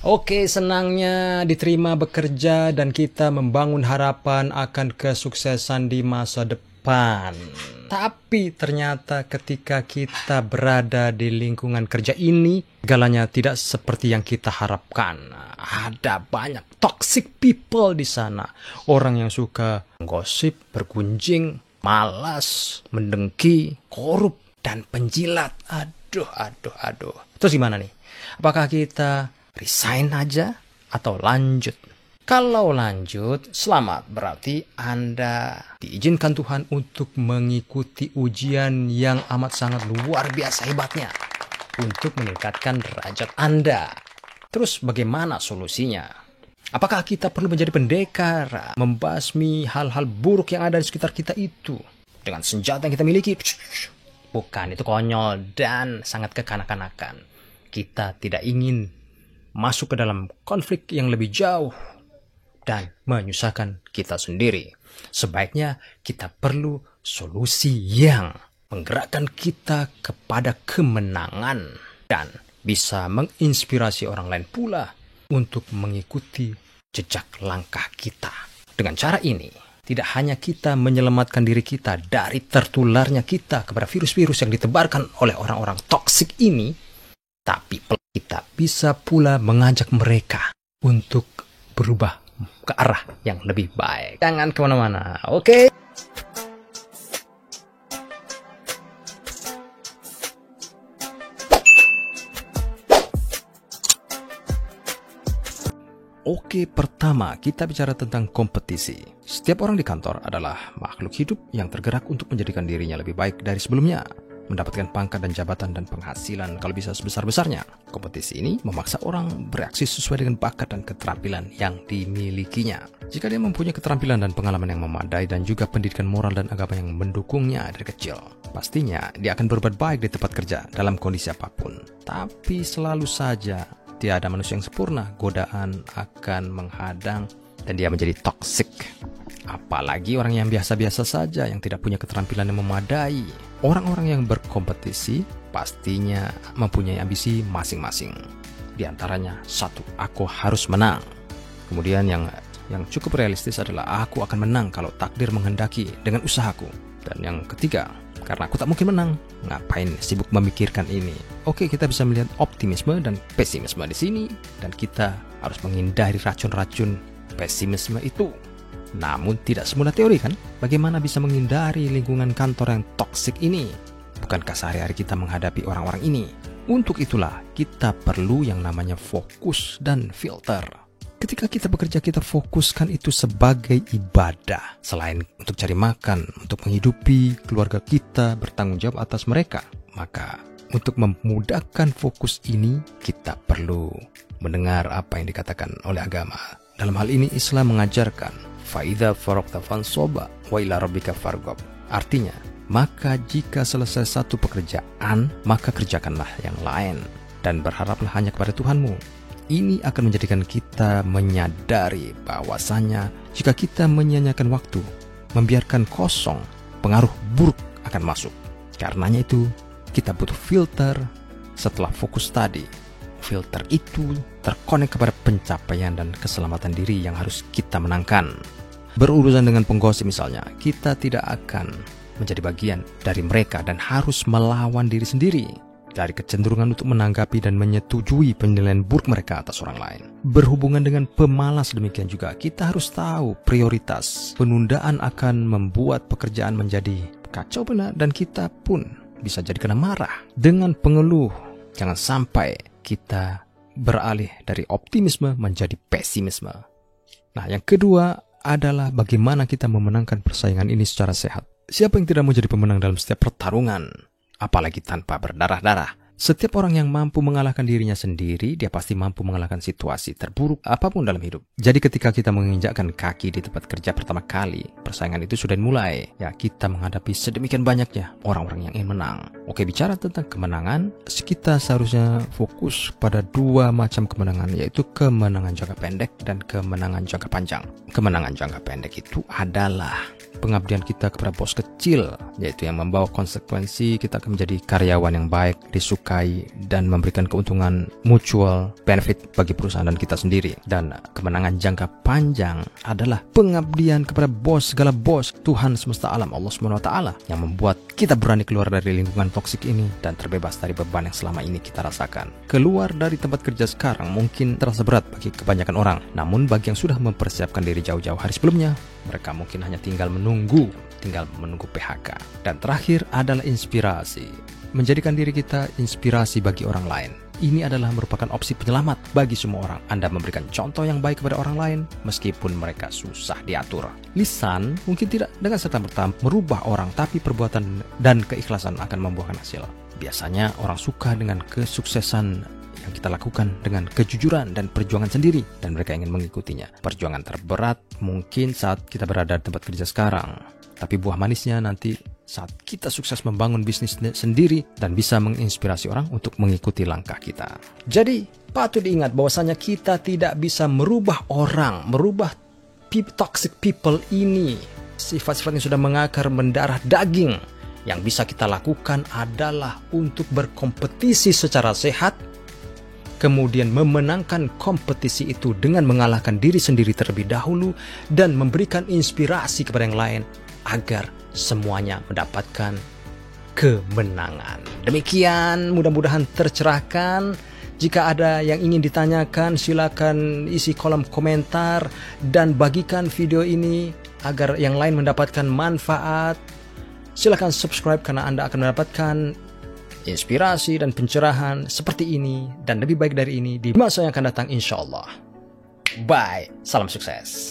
Oke, senangnya diterima bekerja dan kita membangun harapan akan kesuksesan di masa depan. Tapi ternyata ketika kita berada di lingkungan kerja ini, segalanya tidak seperti yang kita harapkan. Ada banyak toxic people di sana. Orang yang suka gosip, bergunjing, malas, mendengki, korup, dan penjilat. Aduh. Terus gimana nih? Apakah kita resign aja atau lanjut? Kalau lanjut, selamat. Berarti Anda diizinkan Tuhan untuk mengikuti ujian yang amat sangat luar biasa hebatnya untuk meningkatkan derajat Anda. Terus bagaimana solusinya? Apakah kita perlu menjadi pendekar, membasmi hal-hal buruk yang ada di sekitar kita itu dengan senjata yang kita miliki? Bukan, itu konyol dan sangat kekanak-kanakan. Kita tidak ingin masuk ke dalam konflik yang lebih jauh dan menyusahkan kita sendiri. Sebaiknya kita perlu solusi yang menggerakkan kita kepada kemenangan dan bisa menginspirasi orang lain pula untuk mengikuti jejak langkah kita. Dengan cara ini, tidak hanya kita menyelamatkan diri kita dari tertularnya kita kepada virus-virus yang ditebarkan oleh orang-orang toksik ini, tapi kita bisa pula mengajak mereka untuk berubah ke arah yang lebih baik. Jangan kemana-mana, oke? Oke, pertama kita bicara tentang kompetisi. Setiap orang di kantor adalah makhluk hidup yang tergerak untuk menjadikan dirinya lebih baik dari sebelumnya, mendapatkan pangkat dan jabatan dan penghasilan kalau bisa sebesar-besarnya. Kompetisi ini memaksa orang bereaksi sesuai dengan bakat dan keterampilan yang dimilikinya. Jika dia mempunyai keterampilan dan pengalaman yang memadai dan juga pendidikan moral dan agama yang mendukungnya dari kecil, pastinya dia akan berbuat baik di tempat kerja dalam kondisi apapun. Tapi selalu saja tiada manusia yang sempurna, godaan akan menghadang dan dia menjadi toksik. Apalagi orang yang biasa-biasa saja yang tidak punya keterampilan yang memadai. Orang-orang yang berkompetisi pastinya mempunyai ambisi masing-masing. Di antaranya, satu, aku harus menang. Kemudian yang cukup realistis adalah aku akan menang kalau takdir menghendaki dengan usahaku. Dan yang ketiga, karena aku tak mungkin menang, ngapain sibuk memikirkan ini? Oke, kita bisa melihat optimisme dan pesimisme di sini, dan kita harus menghindari racun-racun pesimisme itu. Namun tidak semula teori kan? Bagaimana bisa menghindari lingkungan kantor yang toksik ini? Bukankah sehari-hari kita menghadapi orang-orang ini? Untuk itulah kita perlu yang namanya fokus dan filter. Ketika kita bekerja, kita fokuskan itu sebagai ibadah. Selain untuk cari makan, untuk menghidupi keluarga kita, bertanggung jawab atas mereka. Maka untuk memudahkan fokus ini, kita perlu mendengar apa yang dikatakan oleh agama. Dalam hal ini Islam mengajarkan, Fa'idha faraqta fansoba wa ila rabbika farghab. Artinya, maka jika selesai satu pekerjaan, maka kerjakanlah yang lain dan berharaplah hanya kepada Tuhanmu. Ini akan menjadikan kita menyadari bahwasanya jika kita menyia-nyiakan waktu, membiarkan kosong, pengaruh buruk akan masuk. Karenanya itu, kita butuh filter setelah fokus tadi. Filter itu terkonek kepada pencapaian dan keselamatan diri yang harus kita menangkan. Berurusan dengan penggosip misalnya, kita tidak akan menjadi bagian dari mereka dan harus melawan diri sendiri dari kecenderungan untuk menanggapi dan menyetujui penilaian buruk mereka atas orang lain. Berhubungan dengan pemalas demikian juga, kita harus tahu prioritas. Penundaan akan membuat pekerjaan menjadi kacau benar dan kita pun bisa jadi kena marah. Dengan pengeluh, jangan sampai kita beralih dari optimisme menjadi pesimisme. Nah, yang kedua adalah bagaimana kita memenangkan persaingan ini secara sehat. Siapa yang tidak mau jadi pemenang dalam setiap pertarungan? Apalagi tanpa berdarah-darah. Setiap orang yang mampu mengalahkan dirinya sendiri, dia pasti mampu mengalahkan situasi terburuk apapun dalam hidup. Jadi ketika kita menginjakkan kaki di tempat kerja pertama kali, persaingan itu sudah dimulai. Ya, kita menghadapi sedemikian banyaknya orang-orang yang ingin menang. Oke, bicara tentang kemenangan, kita seharusnya fokus pada dua macam kemenangan, yaitu kemenangan jangka pendek dan kemenangan jangka panjang. Kemenangan jangka pendek itu adalah pengabdian kita kepada bos kecil, yaitu yang membawa konsekuensi kita akan menjadi karyawan yang baik, disukai menyukai dan memberikan keuntungan mutual benefit bagi perusahaan dan kita sendiri. Dan kemenangan jangka panjang adalah pengabdian kepada bos, segala bos, Tuhan semesta alam, Allah SWT, yang membuat kita berani keluar dari lingkungan toksik ini dan terbebas dari beban yang selama ini kita rasakan. Keluar dari tempat kerja sekarang mungkin terasa berat bagi kebanyakan orang, namun bagi yang sudah mempersiapkan diri jauh-jauh hari sebelumnya, mereka mungkin hanya tinggal menunggu PHK. Dan terakhir adalah inspirasi. Menjadikan diri kita inspirasi bagi orang lain. Ini adalah merupakan opsi penyelamat bagi semua orang. Anda memberikan contoh yang baik kepada orang lain meskipun mereka susah diatur. Lisan mungkin tidak dengan serta-merta merubah orang, tapi perbuatan dan keikhlasan akan membuahkan hasil. Biasanya orang suka dengan kesuksesan yang kita lakukan dengan kejujuran dan perjuangan sendiri, dan mereka ingin mengikutinya. Perjuangan terberat mungkin saat kita berada di tempat kerja sekarang, tapi buah manisnya nanti saat kita sukses membangun bisnis sendiri dan bisa menginspirasi orang untuk mengikuti langkah kita. Jadi patut diingat bahwasanya kita tidak bisa merubah orang, merubah toxic people ini. Sifat-sifat yang sudah mengakar mendarah daging. Yang bisa kita lakukan adalah untuk berkompetisi secara sehat, kemudian memenangkan kompetisi itu dengan mengalahkan diri sendiri terlebih dahulu dan memberikan inspirasi kepada yang lain agar semuanya mendapatkan kemenangan. Demikian, mudah-mudahan tercerahkan. Jika ada yang ingin ditanyakan, silakan isi kolom komentar dan bagikan video ini agar yang lain mendapatkan manfaat. Silakan subscribe karena Anda akan mendapatkan inspirasi dan pencerahan seperti ini dan lebih baik dari ini di masa yang akan datang, insya Allah. Bye, salam sukses.